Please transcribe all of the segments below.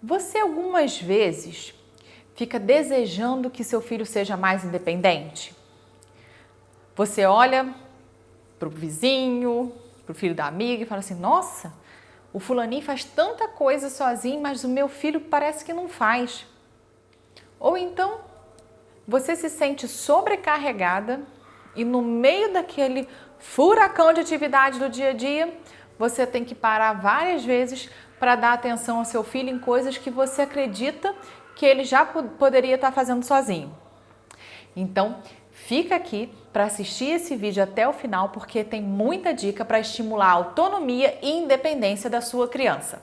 Você algumas vezes fica desejando que seu filho seja mais independente? Você olha para o vizinho, para o filho da amiga e fala assim, nossa, o fulaninho faz tanta coisa sozinho, mas o meu filho parece que não faz. Ou então, você se sente sobrecarregada e no meio daquele furacão de atividade do dia a dia, você tem que parar várias vezes para dar atenção ao seu filho em coisas que você acredita que ele já poderia estar fazendo sozinho. Então, fica aqui para assistir esse vídeo até o final, porque tem muita dica para estimular a autonomia e independência da sua criança.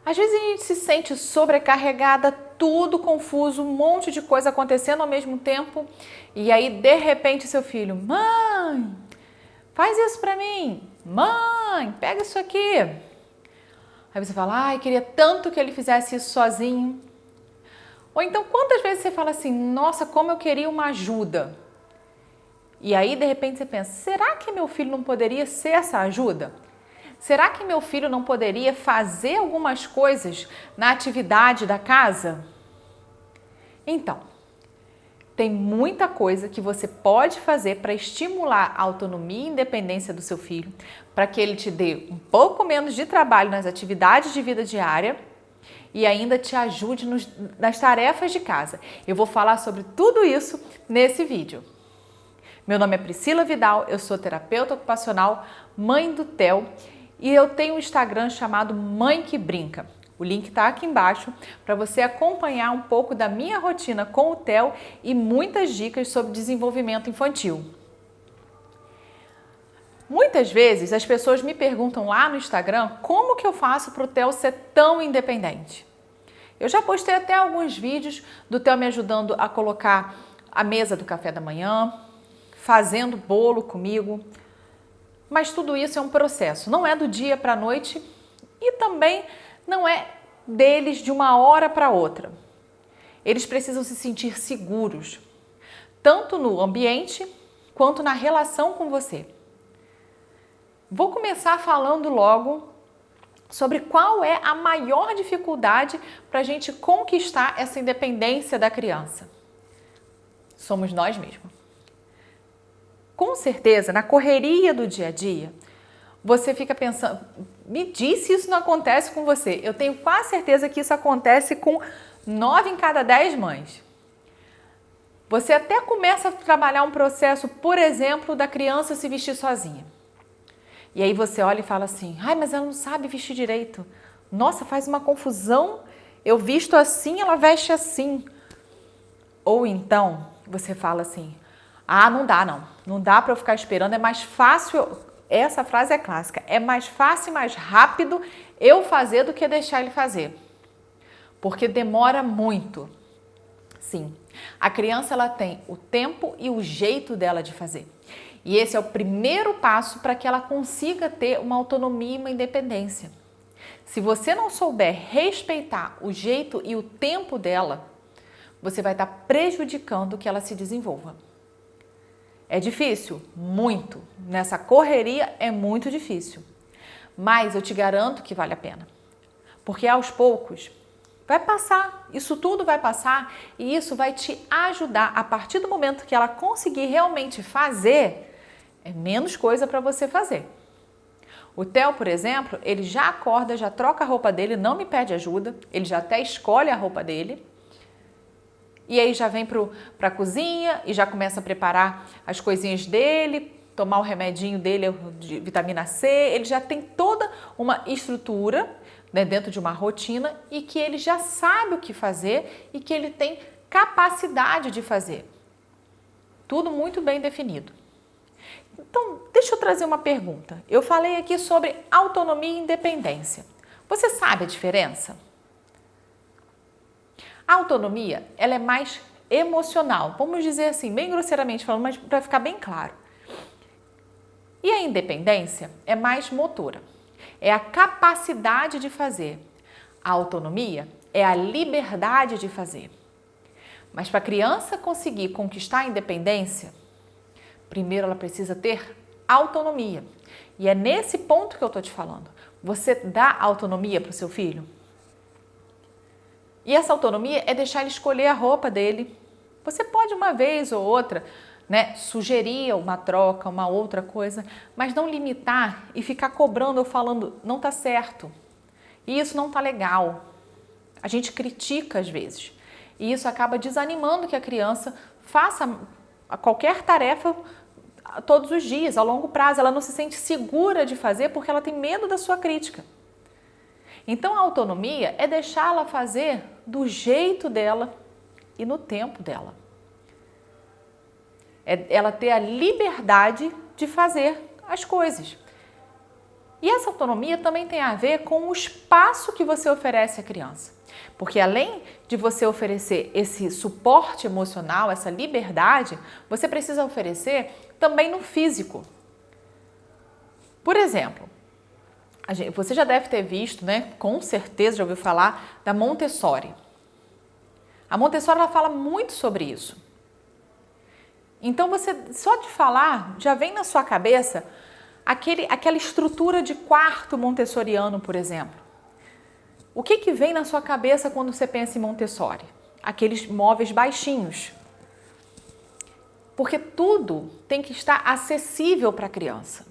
Às vezes a gente se sente sobrecarregada, tudo confuso, um monte de coisa acontecendo ao mesmo tempo, e aí de repente seu filho, mãe, faz isso pra mim, mãe, pega isso aqui. Aí você fala, ai, queria tanto que ele fizesse isso sozinho. Ou então quantas vezes você fala assim, nossa, como eu queria uma ajuda. E aí de repente você pensa, será que meu filho não poderia ser essa ajuda? Será que meu filho não poderia fazer algumas coisas na atividade da casa? Então, tem muita coisa que você pode fazer para estimular a autonomia e independência do seu filho, para que ele te dê um pouco menos de trabalho nas atividades de vida diária e ainda te ajude nas tarefas de casa. Eu vou falar sobre tudo isso nesse vídeo. Meu nome é Priscila Vidal, eu sou terapeuta ocupacional, mãe do Theo, e eu tenho um Instagram chamado Mãe que Brinca. O link está aqui embaixo para você acompanhar um pouco da minha rotina com o Theo e muitas dicas sobre desenvolvimento infantil. Muitas vezes as pessoas me perguntam lá no Instagram como que eu faço para o Theo ser tão independente. Eu já postei até alguns vídeos do Theo me ajudando a colocar a mesa do café da manhã, fazendo bolo comigo. Mas tudo isso é um processo, não é do dia para a noite e também não é deles de uma hora para outra. Eles precisam se sentir seguros, tanto no ambiente quanto na relação com você. Vou começar falando logo sobre qual é a maior dificuldade para a gente conquistar essa independência da criança. Somos nós mesmos. Com certeza, na correria do dia a dia, você fica pensando, me diz se isso não acontece com você. Eu tenho quase certeza que isso acontece com 9 em cada 10 mães. Você até começa a trabalhar um processo, por exemplo, da criança se vestir sozinha. E aí você olha e fala assim, ai, mas ela não sabe vestir direito. Nossa, faz uma confusão, eu visto assim, ela veste assim. Ou então, você fala assim, ah, não dá não. Não dá para eu ficar esperando, é mais fácil, essa frase é clássica, é mais fácil e mais rápido eu fazer do que deixar ele fazer. Porque demora muito. Sim, a criança ela tem o tempo e o jeito dela de fazer. E esse é o primeiro passo para que ela consiga ter uma autonomia e uma independência. Se você não souber respeitar o jeito e o tempo dela, você vai estar prejudicando que ela se desenvolva. É difícil? Muito. Nessa correria é muito difícil. Mas eu te garanto que vale a pena. Porque aos poucos vai passar, isso tudo vai passar e isso vai te ajudar. A partir do momento que ela conseguir realmente fazer, é menos coisa para você fazer. O Theo, por exemplo, ele já acorda, já troca a roupa dele, não me pede ajuda, ele já até escolhe a roupa dele. E aí já vem para a cozinha e já começa a preparar as coisinhas dele, tomar o remedinho dele de vitamina C. Ele já tem toda uma estrutura, né, dentro de uma rotina e que ele já sabe o que fazer e que ele tem capacidade de fazer. Tudo muito bem definido. Então, deixa eu trazer uma pergunta. Eu falei aqui sobre autonomia e independência. Você sabe a diferença? A autonomia, ela é mais emocional, vamos dizer assim, bem grosseiramente falando, mas para ficar bem claro. E a independência é mais motora, é a capacidade de fazer. A autonomia é a liberdade de fazer. Mas para a criança conseguir conquistar a independência, primeiro ela precisa ter autonomia. E é nesse ponto que eu estou te falando. Você dá autonomia para o seu filho? E essa autonomia é deixar ele escolher a roupa dele. Você pode uma vez ou outra, né, sugerir uma troca, uma outra coisa, mas não limitar e ficar cobrando ou falando, não tá certo. E isso não tá legal. A gente critica às vezes. E isso acaba desanimando que a criança faça qualquer tarefa todos os dias, a longo prazo. Ela não se sente segura de fazer porque ela tem medo da sua crítica. Então a autonomia é deixá-la fazer do jeito dela e no tempo dela. É ela ter a liberdade de fazer as coisas. E essa autonomia também tem a ver com o espaço que você oferece à criança. Porque além de você oferecer esse suporte emocional, essa liberdade, você precisa oferecer também no físico. Por exemplo, você já deve ter visto, né? Com certeza já ouviu falar da Montessori. A Montessori ela fala muito sobre isso. Então você, só de falar, já vem na sua cabeça aquela estrutura de quarto montessoriano, por exemplo. O que vem na sua cabeça quando você pensa em Montessori? Aqueles móveis baixinhos. Porque tudo tem que estar acessível para a criança.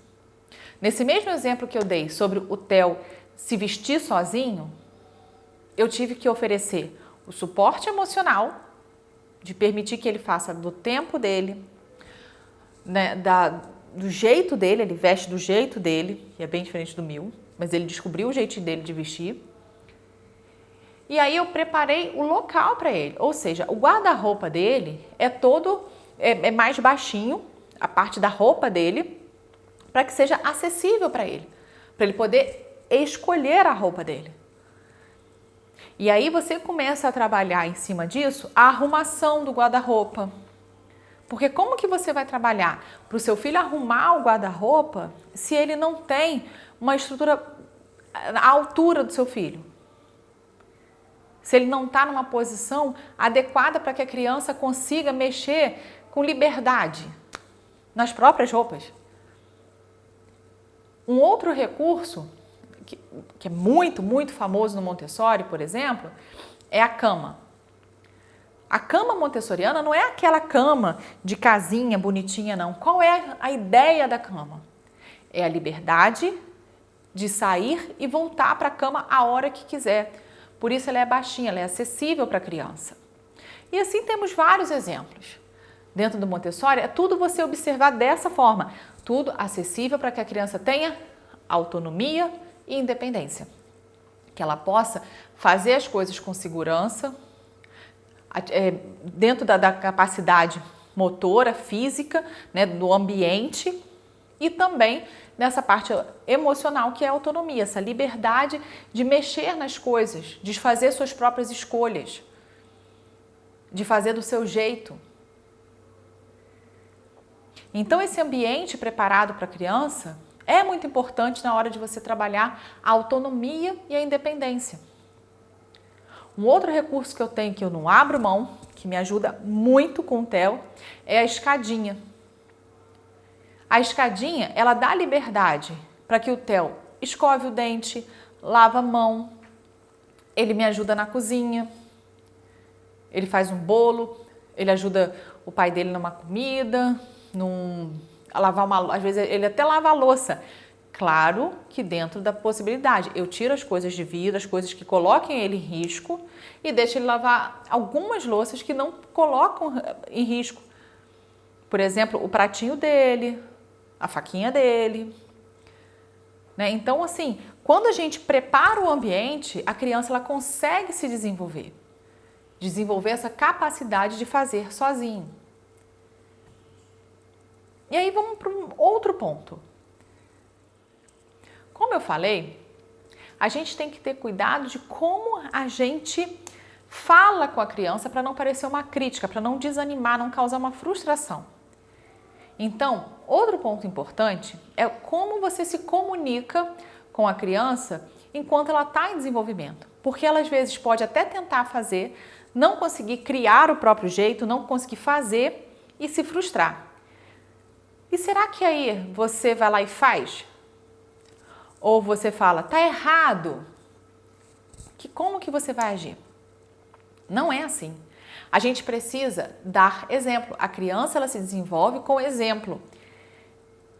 Nesse mesmo exemplo que eu dei sobre o Theo se vestir sozinho, eu tive que oferecer o suporte emocional, de permitir que ele faça do tempo dele, né, do jeito dele, ele veste do jeito dele, que é bem diferente do meu, mas ele descobriu o jeitinho dele de vestir. E aí eu preparei o local para ele, ou seja, o guarda-roupa dele é mais baixinho, a parte da roupa dele, para que seja acessível para ele poder escolher a roupa dele. E aí você começa a trabalhar em cima disso a arrumação do guarda-roupa. Porque como que você vai trabalhar para o seu filho arrumar o guarda-roupa se ele não tem uma estrutura à altura do seu filho? Se ele não está numa posição adequada para que a criança consiga mexer com liberdade nas próprias roupas. Um outro recurso, que é muito, muito famoso no Montessori, por exemplo, é a cama. A cama montessoriana não é aquela cama de casinha bonitinha, não. Qual é a ideia da cama? É a liberdade de sair e voltar para a cama a hora que quiser. Por isso ela é baixinha, ela é acessível para a criança. E assim temos vários exemplos. Dentro do Montessori é tudo você observar dessa forma. Tudo acessível para que a criança tenha autonomia e independência. Que ela possa fazer as coisas com segurança, dentro da capacidade motora, física, né, do ambiente e também nessa parte emocional que é a autonomia, essa liberdade de mexer nas coisas, de fazer suas próprias escolhas, de fazer do seu jeito. Então esse ambiente preparado para a criança é muito importante na hora de você trabalhar a autonomia e a independência. Um outro recurso que eu tenho que eu não abro mão, que me ajuda muito com o Theo, é a escadinha. A escadinha, ela dá liberdade para que o Theo escove o dente, lava a mão, ele me ajuda na cozinha, ele faz um bolo, ele ajuda o pai dele numa comida, a lavar às vezes ele até lava a louça. Claro que dentro da possibilidade. Eu tiro as coisas de vidro, as coisas que coloquem ele em risco e deixo ele lavar algumas louças que não colocam em risco. Por exemplo, o pratinho dele, a faquinha dele. Né? Então, assim, quando a gente prepara o ambiente, a criança ela consegue se desenvolver. Desenvolver essa capacidade de fazer sozinho. E aí vamos para um outro ponto. Como eu falei, a gente tem que ter cuidado de como a gente fala com a criança para não parecer uma crítica, para não desanimar, não causar uma frustração. Então, outro ponto importante é como você se comunica com a criança enquanto ela está em desenvolvimento. Porque ela às vezes pode até tentar fazer, não conseguir criar o próprio jeito, não conseguir fazer e se frustrar. E será que aí você vai lá e faz? ou você fala, tá errado, como que você vai agir? Não é assim. A gente precisa dar exemplo. A criança, ela se desenvolve com exemplo.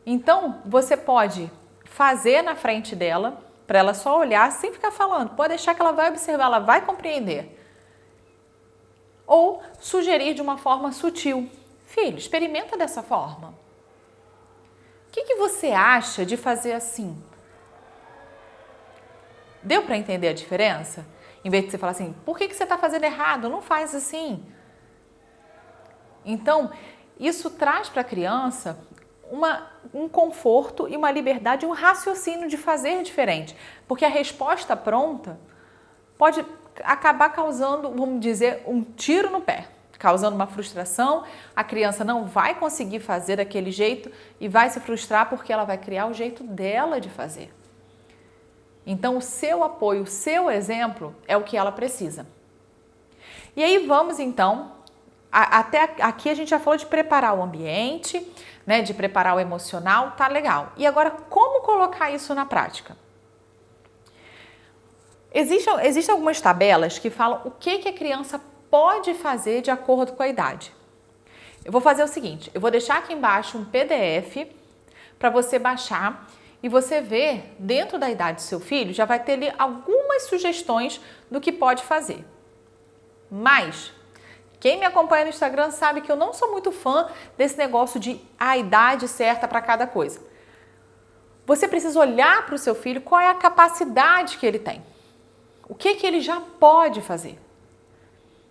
Então, você pode fazer na frente dela, para ela só olhar sem ficar falando. Pode deixar que ela vai observar, ela vai compreender. Ou sugerir de uma forma sutil. Filho, experimenta dessa forma. O que você acha de fazer assim? Deu para entender a diferença? Em vez de você falar assim, por que você está fazendo errado? Não faz assim. Então, isso traz para a criança um conforto e uma liberdade, um raciocínio de fazer diferente. Porque a resposta pronta pode acabar causando, vamos dizer, um tiro no pé, causando uma frustração. A criança não vai conseguir fazer daquele jeito e vai se frustrar porque ela vai criar o jeito dela de fazer. Então, o seu apoio, o seu exemplo é o que ela precisa. E aí vamos então, até aqui a gente já falou de preparar o ambiente, né, de preparar o emocional, tá legal. E agora, como colocar isso na prática? Existem algumas tabelas que falam o que a criança pode fazer de acordo com a idade. Eu vou fazer o seguinte, eu vou deixar aqui embaixo um PDF para você baixar e você ver, dentro da idade do seu filho, já vai ter ali algumas sugestões do que pode fazer. Mas, quem me acompanha no Instagram sabe que eu não sou muito fã desse negócio de a idade certa para cada coisa. Você precisa olhar para o seu filho qual é a capacidade que ele tem. O que ele já pode fazer.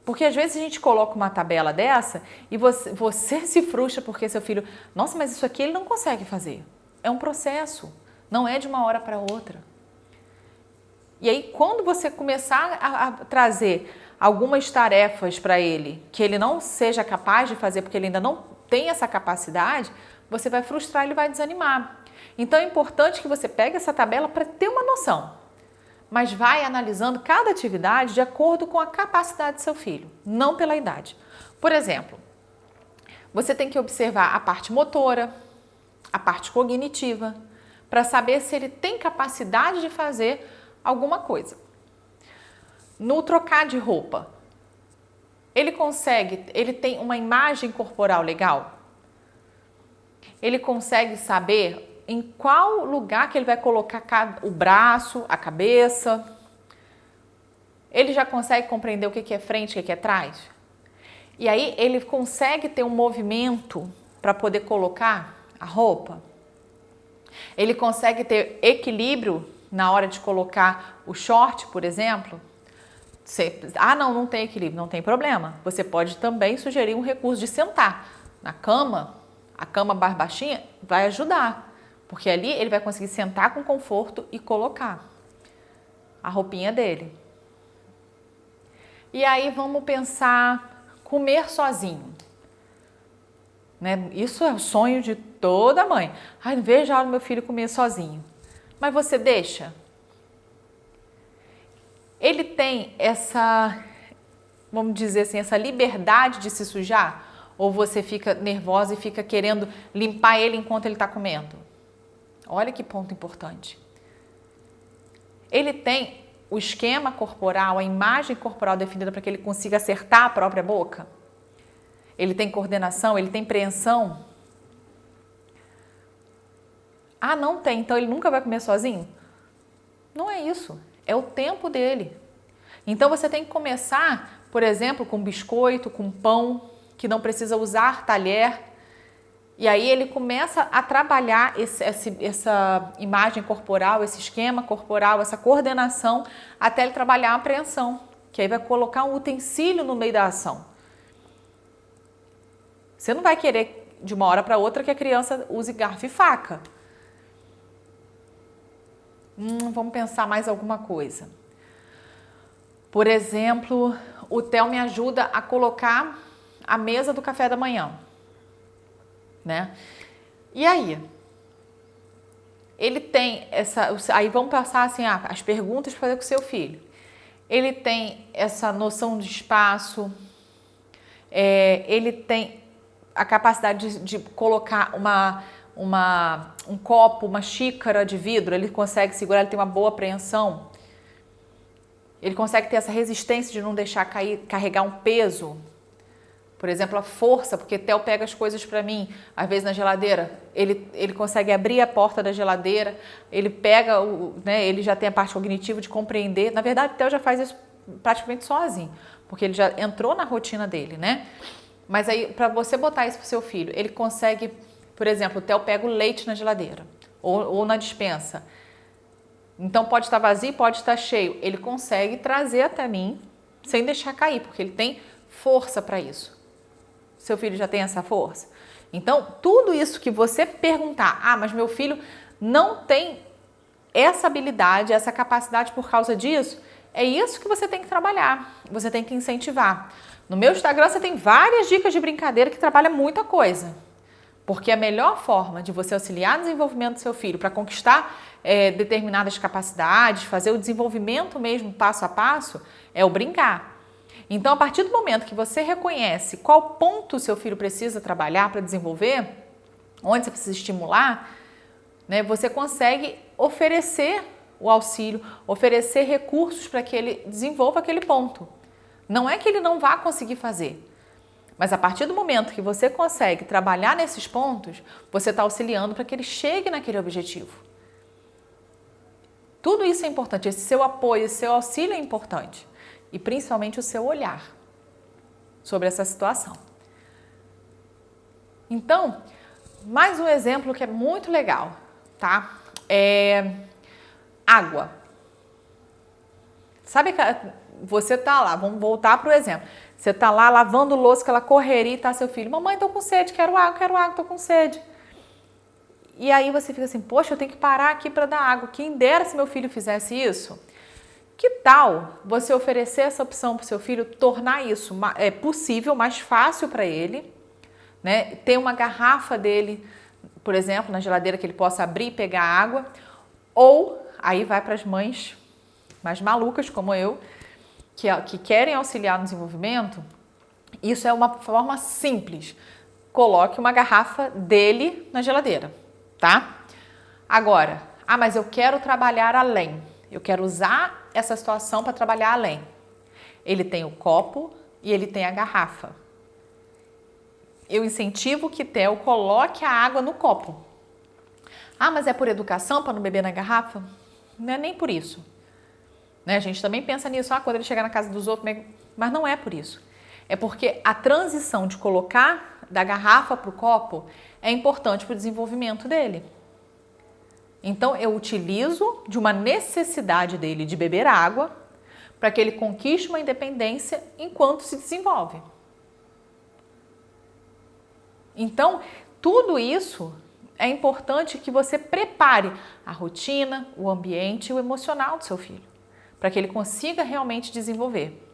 Porque às vezes a gente coloca uma tabela dessa e você se frustra porque seu filho, nossa, mas isso aqui ele não consegue fazer. É um processo, não é de uma hora para outra. E aí quando você começar a trazer algumas tarefas para ele que ele não seja capaz de fazer porque ele ainda não tem essa capacidade, você vai frustrar, ele vai desanimar. Então é importante que você pegue essa tabela para ter uma noção, mas vai analisando cada atividade de acordo com a capacidade do seu filho, não pela idade. Por exemplo, você tem que observar a parte motora, a parte cognitiva, para saber se ele tem capacidade de fazer alguma coisa. No trocar de roupa, ele tem uma imagem corporal legal? Ele consegue saber em qual lugar que ele vai colocar o braço, a cabeça? Ele já consegue compreender o que é frente, o que é trás? E aí ele consegue ter um movimento para poder colocar a roupa? Ele consegue ter equilíbrio na hora de colocar o short, por exemplo? Não tem equilíbrio, não tem problema. Você pode também sugerir um recurso de sentar na cama, a cama mais baixinha vai ajudar, porque ali ele vai conseguir sentar com conforto e colocar a roupinha dele. E aí vamos pensar comer sozinho. Né? Isso é o sonho de toda mãe. Ai, não vejo a hora do meu filho comer sozinho. Mas você deixa? Ele tem essa, vamos dizer assim, essa liberdade de se sujar? Ou você fica nervosa e fica querendo limpar ele enquanto ele está comendo? Olha que ponto importante. Ele tem o esquema corporal, a imagem corporal definida para que ele consiga acertar a própria boca? Ele tem coordenação, ele tem preensão? Ah, não tem, então ele nunca vai comer sozinho? Não é isso, é o tempo dele. Então você tem que começar, por exemplo, com biscoito, com pão, que não precisa usar talher. E aí ele começa a trabalhar essa imagem corporal, esse esquema corporal, essa coordenação, até ele trabalhar a apreensão, que aí vai colocar um utensílio no meio da ação. Você não vai querer, de uma hora para outra, que a criança use garfo e faca. Vamos pensar mais alguma coisa. Por exemplo, o Theo me ajuda a colocar a mesa do café da manhã, né? E aí? Ele tem essa... Aí vamos passar assim, as perguntas para fazer com o seu filho. Ele tem essa noção de espaço, ele tem a capacidade de colocar um copo, uma xícara de vidro, ele consegue segurar, ele tem uma boa apreensão. Ele consegue ter essa resistência de não deixar carregar um peso. Por exemplo, a força, porque Theo pega as coisas para mim, às vezes na geladeira, ele consegue abrir a porta da geladeira, ele pega, ele já tem a parte cognitiva de compreender. Na verdade, o Theo já faz isso praticamente sozinho, porque ele já entrou na rotina dele, né? Mas aí, para você botar isso pro seu filho, ele consegue, por exemplo, o Theo pega o leite na geladeira ou na despensa. Então pode estar vazio, pode estar cheio. Ele consegue trazer até mim sem deixar cair, porque ele tem força para isso. Seu filho já tem essa força? Então, tudo isso que você perguntar, mas meu filho não tem essa habilidade, essa capacidade por causa disso, é isso que você tem que trabalhar, você tem que incentivar. No meu Instagram você tem várias dicas de brincadeira que trabalham muita coisa. Porque a melhor forma de você auxiliar no desenvolvimento do seu filho para conquistar determinadas capacidades, fazer o desenvolvimento mesmo passo a passo, é o brincar. Então, a partir do momento que você reconhece qual ponto o seu filho precisa trabalhar para desenvolver, onde você precisa estimular, né, você consegue oferecer o auxílio, oferecer recursos para que ele desenvolva aquele ponto. Não é que ele não vá conseguir fazer, mas a partir do momento que você consegue trabalhar nesses pontos, você está auxiliando para que ele chegue naquele objetivo. Tudo isso é importante, esse seu apoio, esse seu auxílio é importante. E principalmente o seu olhar sobre essa situação. Então, mais um exemplo que é muito legal, tá? Água. Sabe que você tá lá, vamos voltar para o exemplo. Você tá lá lavando louça, aquela correria e tá seu filho, mamãe, tô com sede, quero água, tô com sede. E aí você fica assim, poxa, eu tenho que parar aqui para dar água. Quem dera se meu filho fizesse isso. Que tal você oferecer essa opção para o seu filho, tornar isso possível, mais fácil para ele, né? Ter uma garrafa dele, por exemplo, na geladeira que ele possa abrir e pegar água, ou aí vai para as mães mais malucas como eu, que querem auxiliar no desenvolvimento. Isso é uma forma simples. Coloque uma garrafa dele na geladeira, tá? Agora, mas eu quero trabalhar além. Eu quero usar essa situação para trabalhar além. Ele tem o copo e ele tem a garrafa. Eu incentivo que Theo coloque a água no copo. Mas é por educação para não beber na garrafa? Não é nem por isso. Né? A gente também pensa nisso, quando ele chegar na casa dos outros, mas não é por isso. É porque a transição de colocar da garrafa para o copo é importante para o desenvolvimento dele. Então, eu utilizo de uma necessidade dele de beber água para que ele conquiste uma independência enquanto se desenvolve. Então, tudo isso é importante que você prepare a rotina, o ambiente e o emocional do seu filho, para que ele consiga realmente desenvolver.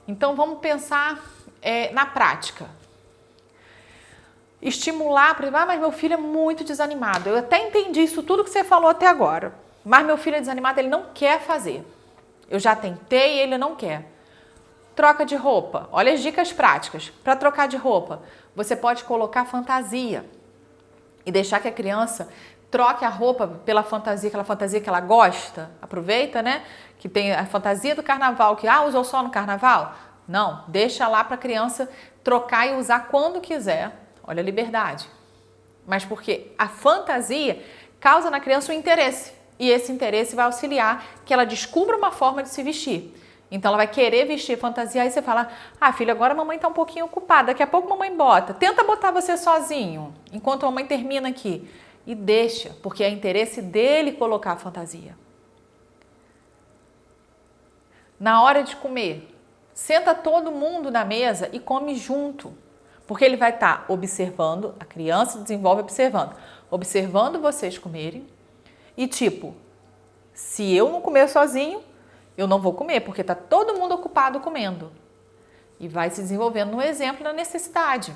Então, vamos pensar na prática. Estimular, mas meu filho é muito desanimado. Eu até entendi isso tudo que você falou até agora, mas meu filho é desanimado, ele não quer fazer. Eu já tentei e ele não quer. Troca de roupa. Olha as dicas práticas. Para trocar de roupa, você pode colocar fantasia e deixar que a criança troque a roupa pela fantasia, aquela fantasia que ela gosta. Aproveita, né? Que tem a fantasia do carnaval, que usou só no carnaval. Não, deixa lá para a criança trocar e usar quando quiser. Olha a liberdade. Mas porque a fantasia causa na criança um interesse. E esse interesse vai auxiliar que ela descubra uma forma de se vestir. Então ela vai querer vestir fantasia. Aí você fala, filho, agora a mamãe está um pouquinho ocupada. Daqui a pouco a mamãe bota. Tenta botar você sozinho, enquanto a mamãe termina aqui. E deixa, porque é interesse dele colocar a fantasia. Na hora de comer, senta todo mundo na mesa e come junto. Porque ele vai estar observando, a criança desenvolve observando vocês comerem. E se eu não comer sozinho, eu não vou comer, porque está todo mundo ocupado comendo. E vai se desenvolvendo no exemplo da necessidade.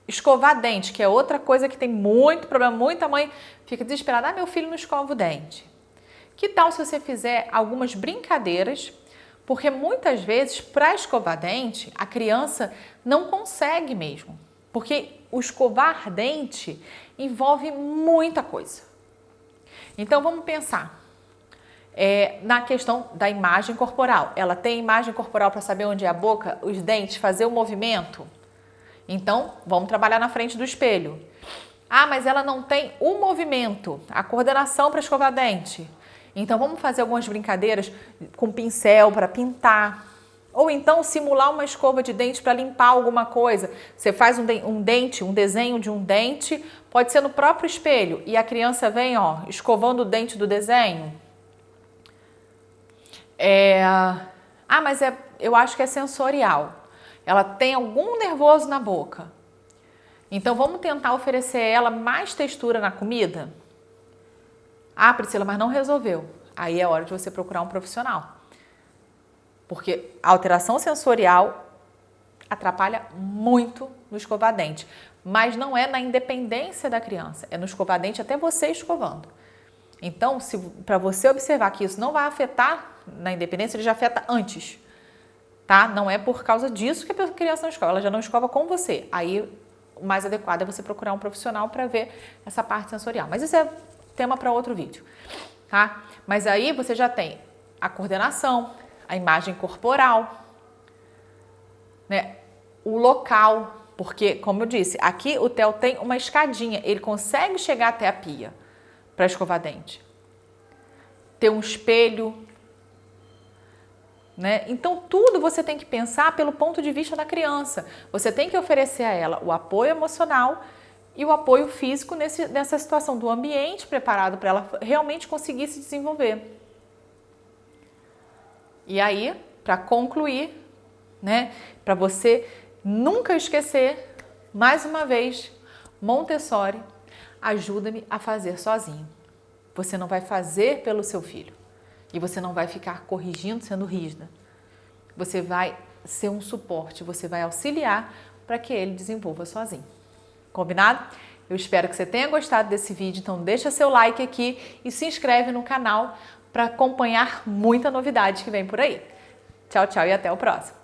Escovar dente, que é outra coisa que tem muito problema. Muita mãe fica desesperada, meu filho não escova o dente. Que tal se você fizer algumas brincadeiras? Porque muitas vezes, para escovar dente, a criança não consegue mesmo. Porque o escovar dente envolve muita coisa. Então vamos pensar na questão da imagem corporal. Ela tem imagem corporal para saber onde é a boca, os dentes, fazer o movimento? Então vamos trabalhar na frente do espelho. Ah, mas ela não tem o movimento, a coordenação para escovar dente. Então vamos fazer algumas brincadeiras com pincel para pintar. Ou então simular uma escova de dente para limpar alguma coisa. Você faz um desenho de um dente, pode ser no próprio espelho, e a criança vem, ó, escovando o dente do desenho. Mas eu acho que é sensorial. Ela tem algum nervoso na boca. Então vamos tentar oferecer a ela mais textura na comida? Ah, Priscila, mas não resolveu. Aí é hora de você procurar um profissional. Porque a alteração sensorial atrapalha muito no escovar dente. Mas não é na independência da criança, é no escovar dente até você escovando. Então, para você observar que isso não vai afetar na independência, ele já afeta antes. Tá? Não é por causa disso que a criança não escova, ela já não escova com você. Aí o mais adequado é você procurar um profissional para ver essa parte sensorial. Mas isso é tema para outro vídeo. Tá? Mas aí você já tem a coordenação, a imagem corporal, né? O local, porque, como eu disse, aqui o Theo tem uma escadinha, ele consegue chegar até a pia para escovar dente. Ter um espelho, né? Então, tudo você tem que pensar pelo ponto de vista da criança. Você tem que oferecer a ela o apoio emocional e o apoio físico nessa situação do ambiente preparado para ela realmente conseguir se desenvolver. E aí, para concluir, né, para você nunca esquecer, mais uma vez, Montessori, ajuda-me a fazer sozinho. Você não vai fazer pelo seu filho e você não vai ficar corrigindo sendo rígida. Você vai ser um suporte, você vai auxiliar para que ele desenvolva sozinho. Combinado? Eu espero que você tenha gostado desse vídeo, então deixa seu like aqui e se inscreve no canal para acompanhar muita novidade que vem por aí. Tchau, tchau e até o próximo.